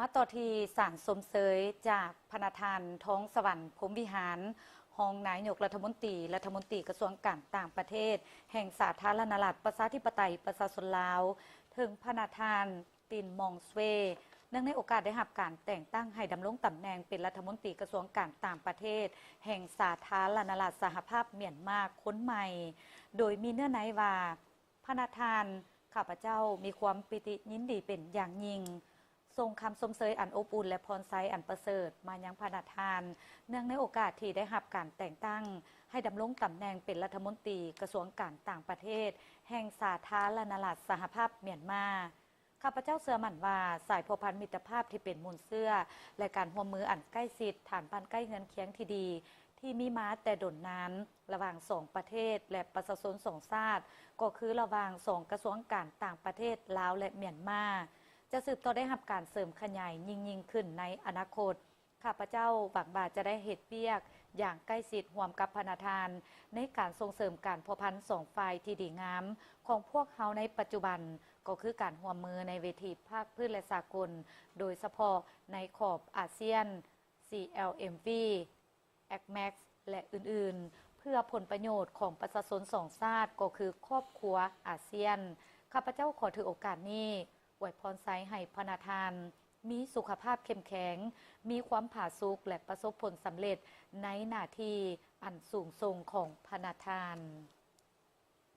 มาต่อที่ศาลสมเสยจากพระทานท้องสวรรค์พรหมวิหารห้องนายกรัฐมนตรีกระทรวงการต่างประเทศ แห่งสาธารณรัฐประชาธิปไตยประชาชนลาวถึงพระทานตินมองสเวเนื่องในโอกาสได้รับการแต่งตั้งให้ดำรงตำแหน่งเป็นรัฐมนตรีกระทรวงการต่างประเทศ แห่งสาธารณรัฐสหภาพเมียนมาคนใหม่ โดยมีเนื้อในว่าพระทานข้าพเจ้ามีความปิติยินดีเป็นอย่างยิ่งทรงคำสมเสยอันอบอุ่นและพรไซอันประเสริฐมายังพระทานเนื่องในโอกาสที่ได้รับการแต่งตั้งให้ดำรงตำแหน่งเป็นรัฐมนตรีกระทรวงการต่างประเทศ แห่งสาธารณรัฐสหภาพเมียนมาข้าพเจ้าเชื่อมั่นว่าสายพัวพันมิตรภาพที่เป็นมูลเสื้อและการร่วมมืออันใกล้ชิดฐานพันใกล้เงินเคียงที่ดีที่มีมาแต่ดนนั้นระหว่างสองประเทศและประชาชนสองชาติก็คือระหว่างสองกระทรวงการต่างประเทศลาวและเมียนมาจะสืบต่อได้รับการเสริมขยายยิ่งขึ้นในอนาคตข้าพเจ้าหวังว่าจะได้เหตุเวียกอย่างใกล้ชิดร่วมกับพระทานในการส่งเสริมการพัวพันสองฝ่ายที่ดีงามของพวกเขาในปัจจุบันก็คือการร่วมมือในเวทีภาคพื้นและสากลโดยเฉพาะในขอบอาเซียน CLMV ACMEX และอื่นๆเพื่อผลประโยชน์ของประชาชนสองชาติก็คือครอบครัวอาเซียนข้าพเจ้าขอถือโอกาสนี้อวยพรไซให้พระทานมีสุขภาพเข้มแข็งมีความผาสุกและประสบผลสำเร็จในหน้าที่อันสูงส่งของพระทาน